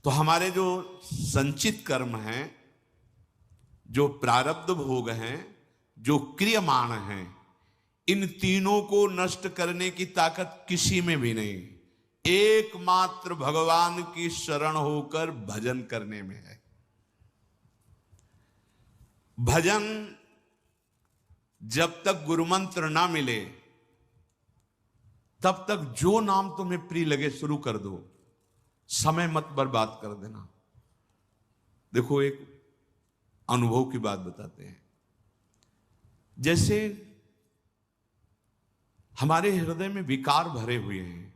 तो हमारे जो संचित कर्म हैं, जो प्रारब्ध भोग हैं, जो क्रियमाण हैं, इन तीनों को नष्ट करने की ताकत किसी में भी नहीं, एकमात्र भगवान की शरण होकर भजन करने में है। भजन जब तक गुरुमंत्र ना मिले तब तक जो नाम तुम्हें प्रिय लगे शुरू कर दो, समय मत बर्बाद कर देना। देखो, एक अनुभव की बात बताते हैं। जैसे हमारे हृदय में विकार भरे हुए हैं,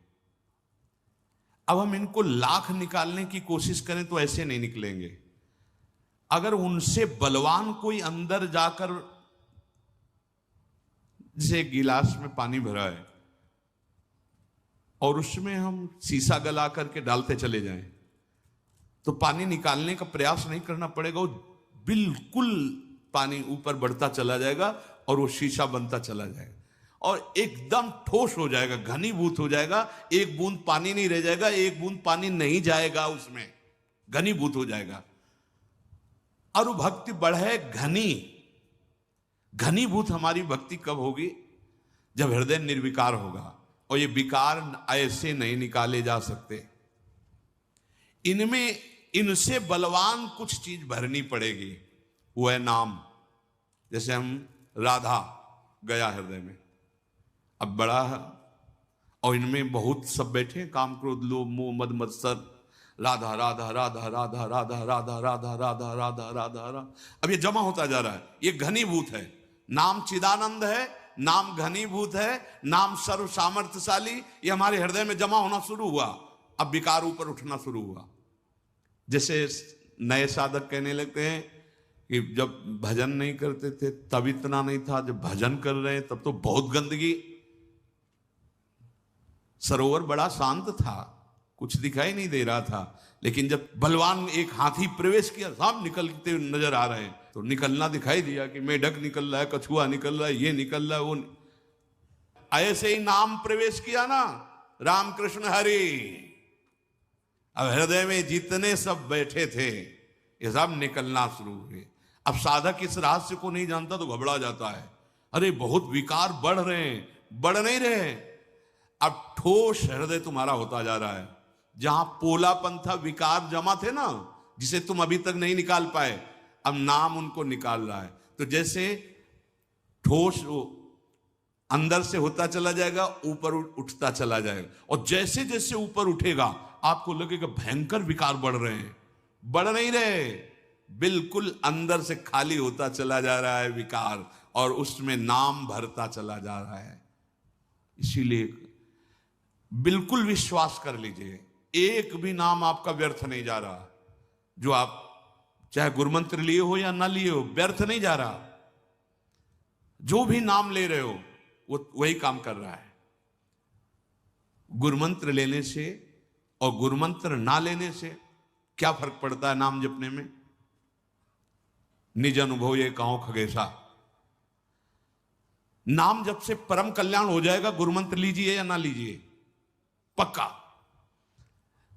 अब हम इनको लाख निकालने की कोशिश करें तो ऐसे नहीं निकलेंगे। अगर उनसे बलवान कोई अंदर जाकर, जैसे गिलास में पानी भरा है और उसमें हम शीशा गला करके डालते चले जाएं, तो पानी निकालने का प्रयास नहीं करना पड़ेगा, वो बिल्कुल पानी ऊपर बढ़ता चला जाएगा और वो शीशा बनता चला जाएगा और एकदम ठोस हो जाएगा, घनीभूत हो जाएगा। एक बूंद पानी नहीं रह जाएगा, एक बूंद पानी नहीं जाएगा, उसमें घनीभूत हो जाएगा। और भक्ति बढ़े घनीभूत हमारी भक्ति कब होगी? जब हृदय निर्विकार होगा। और ये विकार ऐसे नहीं निकाले जा सकते, इनमें इनसे बलवान कुछ चीज भरनी पड़ेगी, वो है नाम। जैसे हम राधा गया हृदय में, अब बड़ा है और इनमें बहुत सब बैठे, काम क्रोध लोभ मोह मद मत्सर, राधा राधा राधा राधा राधा राधा राधा राधा राधा राधा राधा, अब ये जमा होता जा रहा है, ये घनीभूत है। नाम चिदानंद है, नाम घनीभूत है, नाम सर्व सामर्थ्यशाली, ये हमारे हृदय में जमा होना शुरू हुआ। अब विकार ऊपर उठना शुरू हुआ। जैसे नए साधक कहने लगते हैं कि जब भजन नहीं करते थे तब इतना नहीं था, जब भजन कर रहे हैं तब तो बहुत गंदगी। सरोवर बड़ा शांत था, कुछ दिखाई नहीं दे रहा था, लेकिन जब बलवान एक हाथी प्रवेश किया, सब निकलते नजर आ रहे हैं, तो निकलना दिखाई दिया कि मेढक निकल रहा है, कछुआ निकल रहा है, ये निकल रहा है, वो ऐसे ही नाम प्रवेश किया ना, राम कृष्ण हरि। अब हृदय में जितने सब बैठे थे ये सब निकलना शुरू हुए। अब साधक इस रहस्य को नहीं जानता तो घबरा जाता है, अरे बहुत विकार बढ़ रहे हैं, बढ़ नहीं रहे। अब ठोस हृदय तुम्हारा होता जा रहा है। जहां पोलापन था, विकार जमा थे ना, जिसे तुम अभी तक नहीं निकाल पाए, अब नाम उनको निकाल रहा है। तो जैसे ठोस अंदर से होता चला जाएगा, ऊपर उठता चला जाएगा, और जैसे जैसे ऊपर उठेगा आपको लगेगा भयंकर विकार बढ़ रहे हैं, बढ़ नहीं रहे, बिल्कुल अंदर से खाली होता चला जा रहा है विकार, और उसमें नाम भरता चला जा रहा है। इसीलिए बिल्कुल विश्वास कर लीजिए, एक भी नाम आपका व्यर्थ नहीं जा रहा। जो आप चाहे गुरुमंत्र लिए हो या ना लिए हो, व्यर्थ नहीं जा रहा। जो भी नाम ले रहे हो वो वही काम कर रहा है। गुरुमंत्र लेने से और गुरुमंत्र ना लेने से क्या फर्क पड़ता है नाम जपने में? निज अनुभव ये कहो खगेशा। नाम जप से परम कल्याण हो जाएगा, गुरुमंत्र लीजिए या ना लीजिए, पक्का।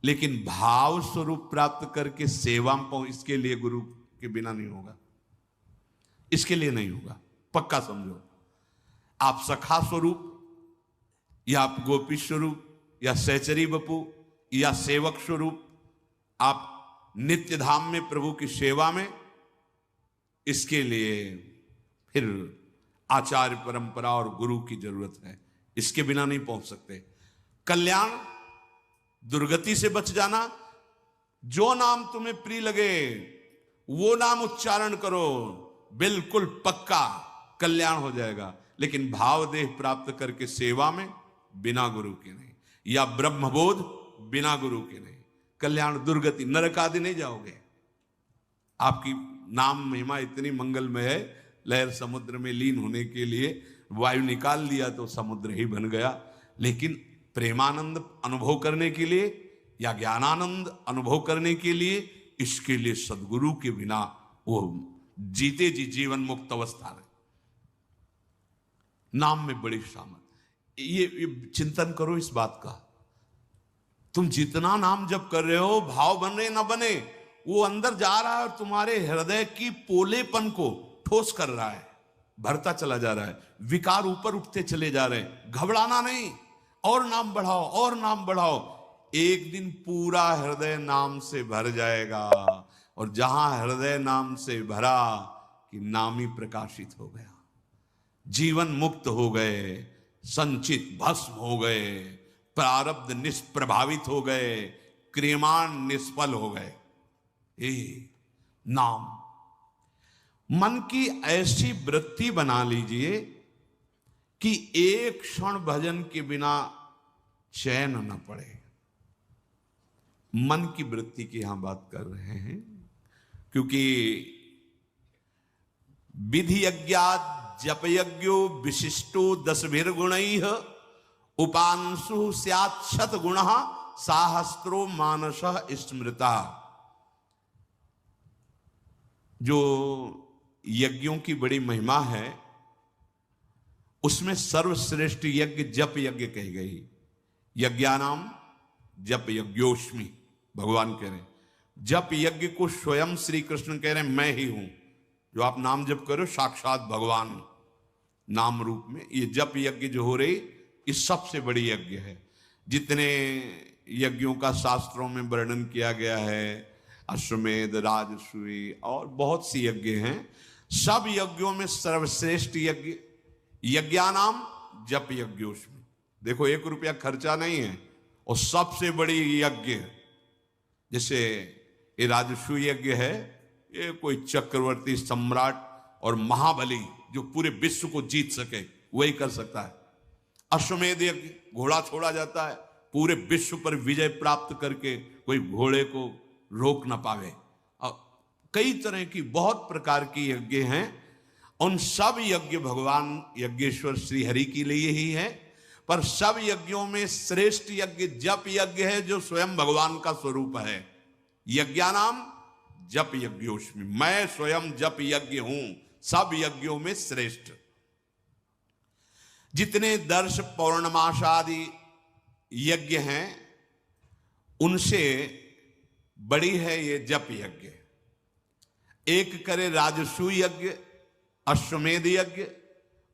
लेकिन भाव स्वरूप प्राप्त करके सेवा में इसके लिए गुरु के बिना नहीं होगा, इसके लिए नहीं होगा, पक्का समझो। आप सखा स्वरूप या आप गोपी स्वरूप या सहचरी बपू या सेवक स्वरूप, आप नित्य धाम में प्रभु की सेवा में, इसके लिए फिर आचार्य परंपरा और गुरु की जरूरत है, इसके बिना नहीं पहुंच सकते। कल्याण, दुर्गति से बच जाना, जो नाम तुम्हें प्रिय लगे वो नाम उच्चारण करो, बिल्कुल पक्का कल्याण हो जाएगा। लेकिन भाव देह प्राप्त करके सेवा में बिना गुरु के नहीं, या ब्रह्मबोध बिना गुरु के नहीं, कल्याण दुर्गति नरक आदि नहीं जाओगे। आपकी नाम महिमा इतनी मंगलमय है, लहर समुद्र में लीन होने के लिए वायु निकाल दिया तो समुद्र ही बन गया। लेकिन प्रेमानंद अनुभव करने के लिए या ज्ञानानंद अनुभव करने के लिए, इसके लिए सदगुरु के बिना वो जीते जी जीवन मुक्त अवस्था है। नाम में बड़ी सामर्थ, ये चिंतन करो इस बात का। तुम जितना नाम जप कर रहे हो, भाव बन रहे ना बने, वो अंदर जा रहा है और तुम्हारे हृदय की पोलेपन को ठोस कर रहा है, भरता चला जा रहा है, विकार ऊपर उठते चले जा रहे हैं। घबराना नहीं, और नाम बढ़ाओ और नाम बढ़ाओ, एक दिन पूरा हृदय नाम से भर जाएगा। और जहां हृदय नाम से भरा कि नाम ही प्रकाशित हो गया, जीवन मुक्त हो गए, संचित भस्म हो गए, प्रारब्ध निष्प्रभावित हो गए, क्रियमाण निष्फल हो गए। नाम, मन की ऐसी वृत्ति बना लीजिए कि एक क्षण भजन के बिना चैन न पड़े। मन की वृत्ति की यहां बात कर रहे हैं, क्योंकि विधि यज्ञात् जप यज्ञो विशिष्टो 10 गुणैः उपांशु स्यात् शतगुणः साहस्रो मानसः स्मृता। जो यज्ञों की बड़ी महिमा है, उसमें सर्वश्रेष्ठ यज्ञ जप यज्ञ कही गई। यज्ञानाम जप यज्ञोस्मि, भगवान कह रहे हैं। जप यज्ञ को स्वयं श्री कृष्ण कह रहे हैं, मैं ही हूं। जो आप नाम जप करो, साक्षात भगवान नाम रूप में ये जप यज्ञ जो हो रही, इस सबसे बड़ी यज्ञ है। जितने यज्ञों का शास्त्रों में वर्णन किया गया है, अश्वमेध, राजसूय और बहुत सी यज्ञ हैं, सब यज्ञों में सर्वश्रेष्ठ यज्ञ यज्ञानाम जप यज्ञोस्मि। देखो, 1 रुपया खर्चा नहीं है, और सबसे बड़ी यज्ञ, जैसे ये राजसूय यज्ञ है, ये कोई चक्रवर्ती सम्राट और महाबली जो पूरे विश्व को जीत सके वही कर सकता है। अश्वमेध यज्ञ, घोड़ा छोड़ा जाता है, पूरे विश्व पर विजय प्राप्त करके कोई घोड़े को रोक ना पावे। और कई तरह की बहुत प्रकार की यज्ञ हैं। उन सब यज्ञ भगवान यज्ञेश्वर श्री हरि के लिए ही है, पर सब यज्ञों में श्रेष्ठ यज्ञ जप यज्ञ है, जो स्वयं भगवान का स्वरूप है। यज्ञानाम जप यज्ञोस्मि, मैं स्वयं जप यज्ञ हूं, सब यज्ञों में श्रेष्ठ। जितने दर्श पौर्णमासादि यज्ञ हैं, उनसे बड़ी है ये जप यज्ञ। एक करे राजसूय यज्ञ, अश्वमेध यज्ञ,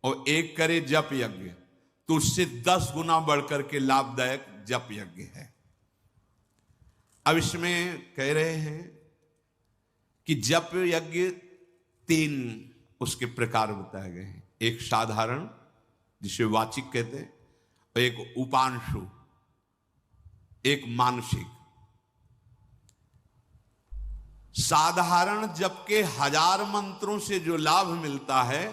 और एक करे जप यज्ञ, तो उससे 10 गुना बढ़कर के लाभदायक जप यज्ञ है। अब इसमें कह रहे हैं कि जप यज्ञ 3 उसके प्रकार बताए गए हैं। एक साधारण, जिसे वाचिक कहते हैं, और एक उपांशु, एक मानसिक। साधारण जप के 1000 मंत्रों से जो लाभ मिलता है,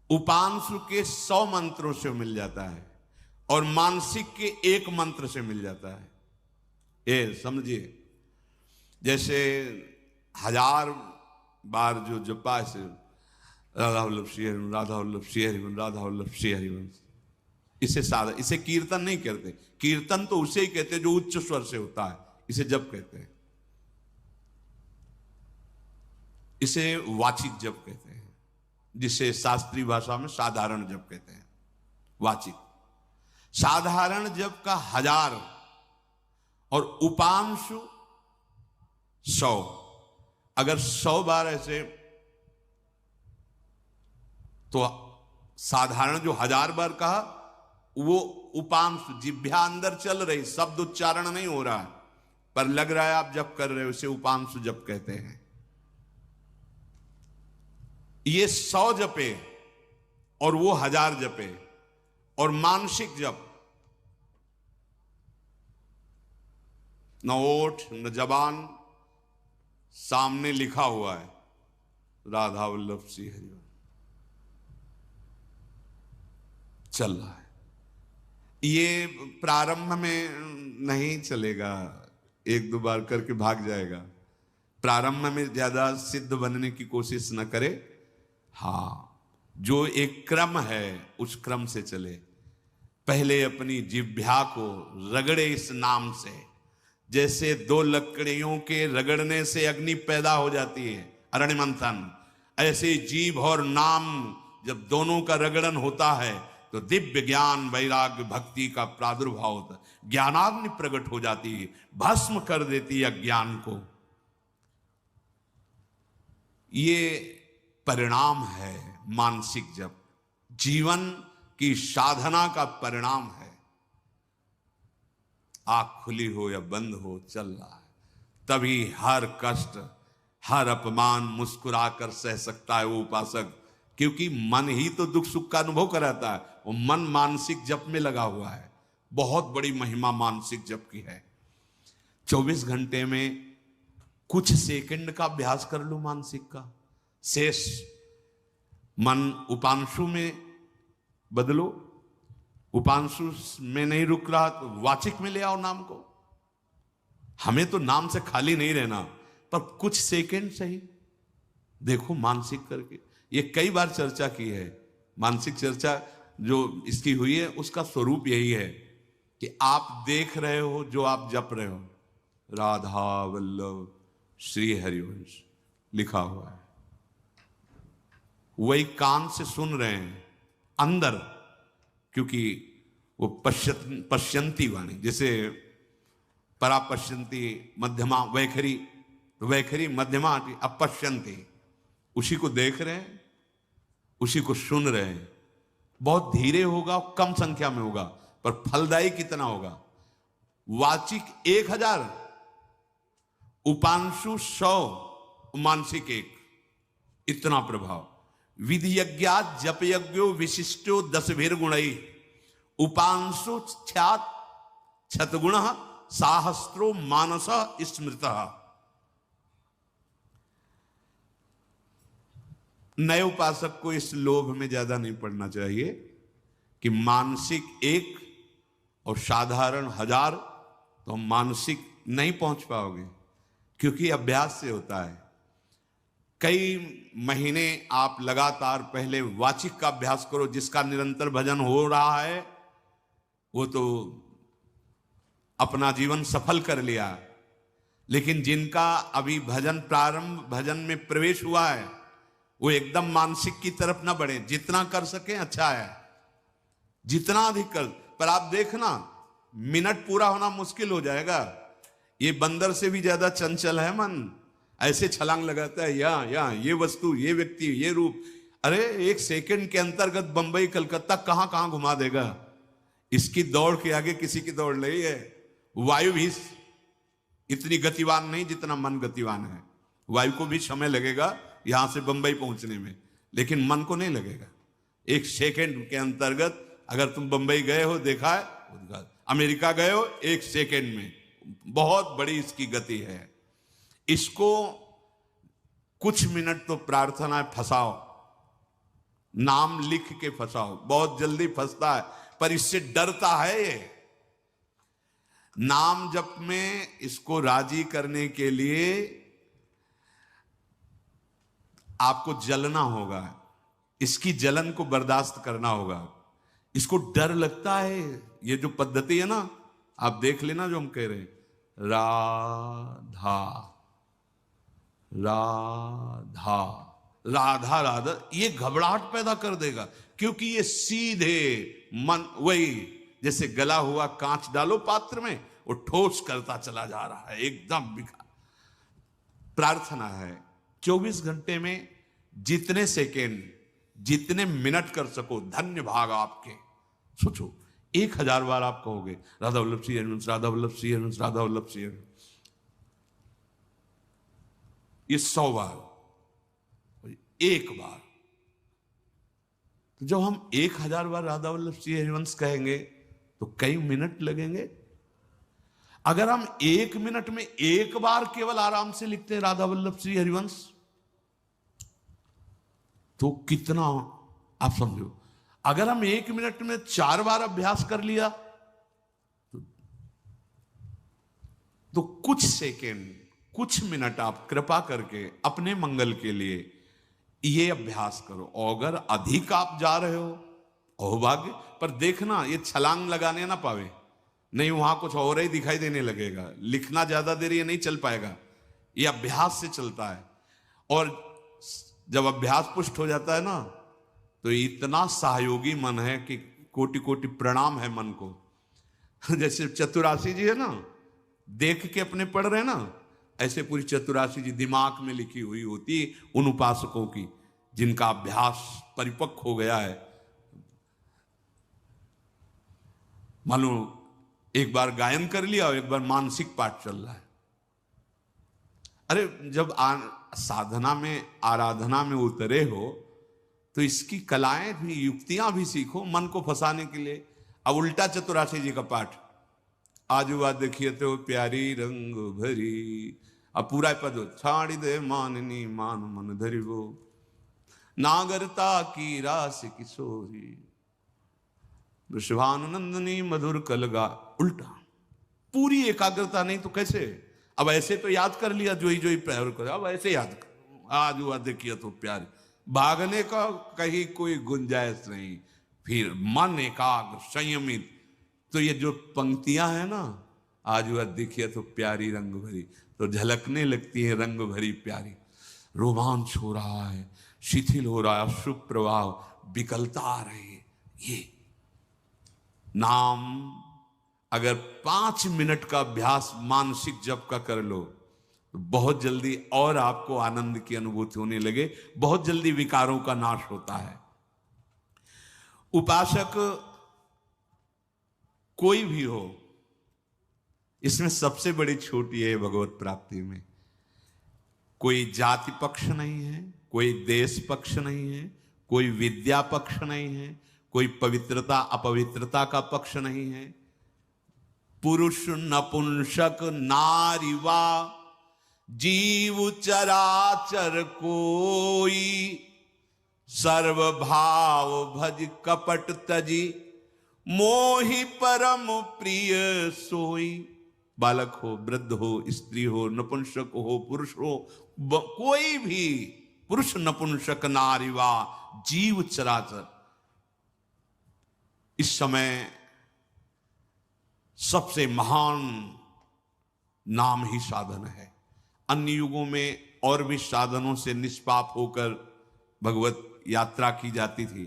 उपांशु के 100 मंत्रों से मिल जाता है, और मानसिक के 1 मंत्र से मिल जाता है। ये समझिए, जैसे 1000 बार जो जपा से राधा वल्लभ श्री हरिवंश, राधा वल्लभ श्री हरिवंश, राधा वल्लभ श्री हरिवंश, इसे साधा, इसे कीर्तन नहीं कहते। कीर्तन तो उसे ही कहते जो उच्च स्वर से होता है, इसे जप कहते हैं। इसे वाचिक जप कहते हैं, जिसे शास्त्रीय भाषा में साधारण जप कहते हैं। वाचिक साधारण जप का 1000 और उपांशु 100। अगर 100 बार ऐसे, तो साधारण जो 1000 बार कहा, वो उपांशु, जिह्वा अंदर चल रही, शब्द उच्चारण नहीं हो रहा है, पर लग रहा है आप जप कर रहे हो, उसे उपांशु जप कहते हैं। ये 100 जपे और वो 1000 जपे। और मानसिक जप, न ओठ न जबान, सामने लिखा हुआ है राधा वल्लभ श्री हरिवंश, चल रहा है। ये प्रारंभ में नहीं चलेगा, 1-2 बार करके भाग जाएगा। प्रारंभ में ज्यादा सिद्ध बनने की कोशिश न करे। हाँ, जो एक क्रम है उस क्रम से चले। पहले अपनी जिह्वा को रगड़े इस नाम से, जैसे 2 लकड़ियों के रगड़ने से अग्नि पैदा हो जाती है, अरण्य मंथन, ऐसे जीभ और नाम जब दोनों का रगड़न होता है तो दिव्य ज्ञान वैराग्य भक्ति का प्रादुर्भाव होता है। ज्ञानाग्नि प्रकट हो जाती है, भस्म कर देती है अज्ञान को। ये परिणाम है मानसिक जप, जीवन की साधना का परिणाम है। आंख खुली हो या बंद हो, चल रहा है, तभी हर कष्ट, हर अपमान मुस्कुराकर सह सकता है वो उपासक, क्योंकि मन ही तो दुख सुख का अनुभव कराता है। वो मन मानसिक जप में लगा हुआ है। बहुत बड़ी महिमा मानसिक जप की है। 24 घंटे में कुछ सेकंड का अभ्यास कर लो मानसिक का, शेष मन उपांशु में बदलो। उपांशु में नहीं रुक रहा तो वाचिक में ले आओ नाम को। हमें तो नाम से खाली नहीं रहना, पर कुछ सेकंड सही देखो मानसिक करके। ये कई बार चर्चा की है, मानसिक चर्चा जो इसकी हुई है उसका स्वरूप यही है कि आप देख रहे हो जो आप जप रहे हो, राधा वल्लभ श्री हरिवंश लिखा हुआ है, वही कान से सुन रहे हैं अंदर, क्योंकि वो पश्यंती वाणी, जैसे परा पश्यंती मध्यमा वैखरी, वैखरी मध्यमा अपश्यंती, उसी को देख रहे हैं, उसी को सुन रहे हैं। बहुत धीरे होगा, कम संख्या में होगा, पर फलदायी कितना होगा। वाचिक 1000, उपांशु 100, मानसिक 1, इतना प्रभाव। विधि यज्ञा जप यज्ञो विशिष्टो 10 गुणई, उपांशु छतगुण साहस्रो मानस स्मृत। नए उपासक को इस लोभ में ज्यादा नहीं पड़ना चाहिए कि मानसिक 1 और साधारण 1000, तो मानसिक नहीं पहुंच पाओगे, क्योंकि अभ्यास से होता है। कई महीने आप लगातार पहले वाचिक का अभ्यास करो, जिसका निरंतर भजन हो रहा है वो तो अपना जीवन सफल कर लिया, लेकिन जिनका अभी भजन प्रारंभ, भजन में प्रवेश हुआ है, वो एकदम मानसिक की तरफ ना बढ़े। जितना कर सके अच्छा है, जितना अधिक कर, पर आप देखना मिनट पूरा होना मुश्किल हो जाएगा। ये बंदर से भी ज्यादा चंचल है मन, ऐसे छलांग लगाता है, या ये वस्तु, ये व्यक्ति, ये रूप। अरे 1 सेकंड के अंतर्गत बंबई कलकत्ता कहां कहां घुमा देगा। इसकी दौड़ के आगे किसी की दौड़ नहीं है। वायु भी इतनी गतिवान नहीं जितना मन गतिवान है। वायु को भी समय लगेगा यहां से बंबई पहुंचने में, लेकिन मन को नहीं लगेगा। 1 सेकंड के अंतर्गत अगर तुम बंबई गए हो, देखा है, अमेरिका गए हो, 1 सेकंड में, बहुत बड़ी इसकी गति है। इसको कुछ मिनट तो प्रार्थना है, फंसाओ, नाम लिख के फंसाओ। बहुत जल्दी फंसता है, पर इससे डरता है ये। नाम जप में इसको राजी करने के लिए आपको जलना होगा, इसकी जलन को बर्दाश्त करना होगा। इसको डर लगता है। ये जो पद्धति है ना, आप देख लेना जो हम कह रहे हैं, राधा राधा राधा राधा, ये घबराहट पैदा कर देगा, क्योंकि ये सीधे मन, वही जैसे गला हुआ कांच डालो पात्र में, वो ठोस करता चला जा रहा है, एकदम बिखा। प्रार्थना है 24 घंटे में जितने सेकेंड, जितने मिनट कर सको, धन्य भाग आपके। सोचो 1000 बार आप कहोगे राधा वल्लभ श्री हरिवंश, राधा वल्लभ श्री हरिवंश, राधा वल्लभ श्री हरिवंश। ये 100 बार, 1 बार। तो जब हम 1000 बार राधा वल्लभ श्री हरिवंश कहेंगे तो कई मिनट लगेंगे। अगर हम 1 मिनट में 1 बार केवल आराम से लिखते हैं राधा वल्लभ श्री हरिवंश, तो कितना, आप समझो। अगर हम 1 मिनट में 4 बार अभ्यास कर लिया तो कुछ सेकेंड, कुछ मिनट आप कृपा करके अपने मंगल के लिए ये अभ्यास करो। अगर अधिक आप जा रहे हो, अहोभाग्य, पर देखना ये छलांग लगाने ना पावे, नहीं वहां कुछ और ही दिखाई देने लगेगा। लिखना ज्यादा देर ये नहीं चल पाएगा, ये अभ्यास से चलता है। और जब अभ्यास पुष्ट हो जाता है ना, तो इतना सहयोगी मन है कि कोटि कोटि प्रणाम है मन को। जैसे चतुराशी जी है ना, देख के अपने पढ़ रहे हैं ना, ऐसे पूरी चतुराशी जी दिमाग में लिखी हुई होती उन उपासकों की जिनका अभ्यास परिपक्व हो गया है। मानो एक बार गायन कर लिया और एक बार मानसिक पाठ चल रहा है। अरे जब साधना में, आराधना में उतरे हो तो इसकी कलाएं भी, युक्तियां भी सीखो मन को फंसाने के लिए। अब उल्टा चतुराशी जी का पाठ, आजू बात देखिए तो प्यारी रंग भरी, अब पूरा पद छाड़ी दे माननी मान मन धरी वो, नागरता की रास किशोरी, वृषभानुनंदनी मधुर कलगा। उल्टा, पूरी एकाग्रता नहीं तो कैसे? अब ऐसे तो याद कर लिया जो ही पैर कर, अब ऐसे याद कर, आज हुआ देखिए तो प्यार, भागने का कहीं कोई गुंजाइश नहीं। फिर मन एकाग्र संयमित, तो ये जो पंक्तियां हैं ना, आज हुआ देखिए तो प्यारी रंग भरी, तो झलकने लगती है रंग भरी प्यारी। रोमांच हो रहा है, शिथिल हो रहा है, शुभ प्रभाव, विकलता आ रही है। ये नाम अगर 5 मिनट का अभ्यास मानसिक जप का कर लो तो बहुत जल्दी और आपको आनंद की अनुभूति होने लगे, बहुत जल्दी विकारों का नाश होता है। उपासक कोई भी हो, इसमें सबसे बड़ी छूट यह है भगवत प्राप्ति में, कोई जाति पक्ष नहीं है, कोई देश पक्ष नहीं है, कोई विद्या पक्ष नहीं है, कोई पवित्रता अपवित्रता का पक्ष नहीं है। पुरुष नपुंसक नारीवा जीव चराचर कोई, सर्वभाव भज कपट तजी, मोहि परम प्रिय सोई। बालक हो, वृद्ध हो, स्त्री हो, नपुंसक हो, पुरुष हो, कोई भी, पुरुष नपुंसक नारीवा जीव चराचर, इस समय सबसे महान नाम ही साधन है। अन्य युगों में और भी साधनों से निष्पाप होकर भगवत यात्रा की जाती थी,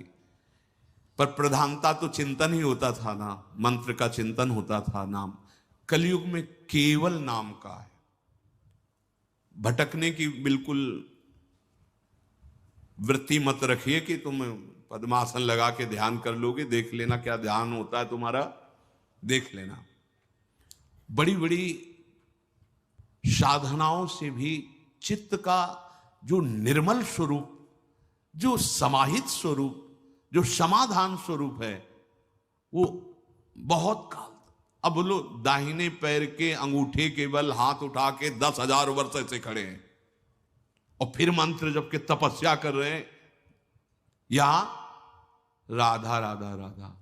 पर प्रधानता तो चिंतन ही होता था ना, मंत्र का चिंतन होता था। नाम कलयुग में केवल नाम का है, भटकने की बिल्कुल वृत्ति मत रखिए कि तुम पद्मासन लगा के ध्यान कर लोगे, देख लेना क्या ध्यान होता है तुम्हारा, देख लेना। बड़ी बड़ी साधनाओं से भी चित्त का जो निर्मल स्वरूप, जो समाहित स्वरूप, जो समाधान स्वरूप है, वो बहुत काल। अब बोलो, दाहिने पैर के अंगूठे के बल हाथ उठा के 10,000 वर्ष से खड़े हैं और फिर मंत्र जप के तपस्या कर रहे हैं, या राधा राधा राधा,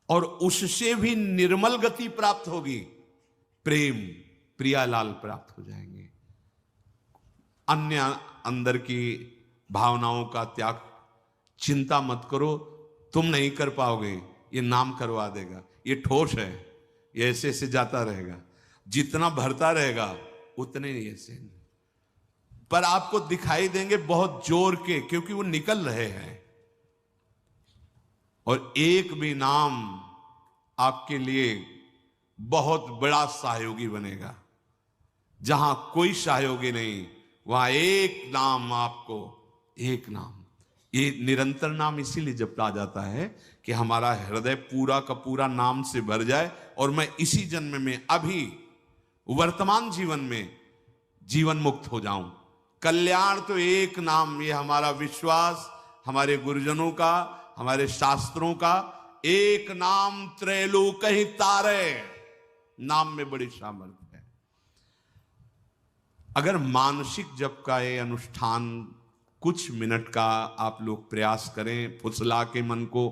और उससे भी निर्मल गति प्राप्त होगी, प्रेम प्रियालाल प्राप्त हो जाएंगे। अन्य अंदर की भावनाओं का त्याग, चिंता मत करो, तुम नहीं कर पाओगे, ये नाम करवा देगा। ये ठोस है, ये ऐसे ऐसे जाता रहेगा, जितना भरता रहेगा उतने ही ऐसे, पर आपको दिखाई देंगे बहुत जोर के, क्योंकि वो निकल रहे हैं। और एक भी नाम आपके लिए बहुत बड़ा सहयोगी बनेगा। जहां कोई सहयोगी नहीं, वहां एक नाम आपको, एक नाम। ये निरंतर नाम इसीलिए जपा जाता है कि हमारा हृदय पूरा का पूरा नाम से भर जाए और मैं इसी जन्म में, अभी वर्तमान जीवन में जीवन मुक्त हो जाऊं। कल्याण तो एक नाम, ये हमारा विश्वास, हमारे गुरुजनों का, हमारे शास्त्रों का, एक नाम त्रैलोक ही तारे। नाम में बड़ी सामर्थ्य है। अगर मानसिक जप का ये अनुष्ठान कुछ मिनट का आप लोग प्रयास करें, फुसला के मन को,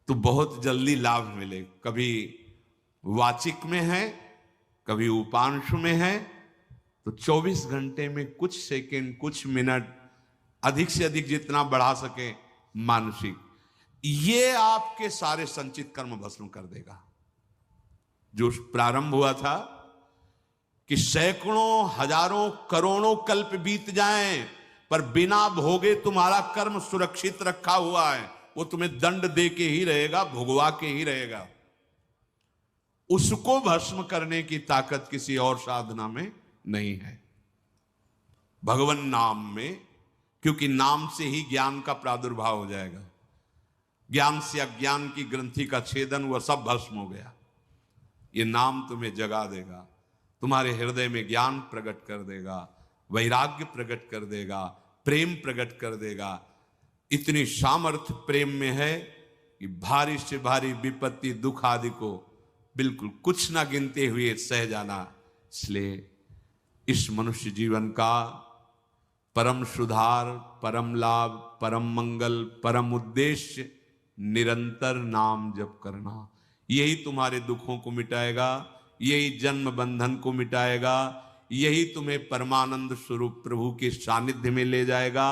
तो बहुत जल्दी लाभ मिले। कभी वाचिक में है, कभी उपांशु में है, तो 24 घंटे में कुछ सेकंड, कुछ मिनट, अधिक से अधिक जितना बढ़ा सके मानसिक, ये आपके सारे संचित कर्म भस्म कर देगा। जो प्रारंभ हुआ था कि सैकड़ों, हजारों, करोड़ों कल्प बीत जाएं पर बिना भोगे तुम्हारा कर्म सुरक्षित रखा हुआ है, वो तुम्हें दंड दे के ही रहेगा, भुगवा के ही रहेगा। उसको भस्म करने की ताकत किसी और साधना में नहीं है। भगवान नाम में, क्योंकि नाम से ही ज्ञान का प्रादुर्भाव हो जाएगा। ज्ञान से अज्ञान की ग्रंथि का छेदन हुआ, सब भस्म हो गया। ये नाम तुम्हें जगा देगा, तुम्हारे हृदय में ज्ञान प्रकट कर देगा, वैराग्य प्रकट कर देगा, प्रेम प्रकट कर देगा। इतनी सामर्थ्य प्रेम में है कि भारी से भारी विपत्ति दुख आदि को बिल्कुल कुछ ना गिनते हुए सह जाना। इसलिए इस मनुष्य जीवन का परम सुधार, परम लाभ, परम मंगल, परम उद्देश्य निरंतर नाम जप करना। यही तुम्हारे दुखों को मिटाएगा, यही जन्म बंधन को मिटाएगा, यही तुम्हें परमानंद स्वरूप प्रभु के सानिध्य में ले जाएगा।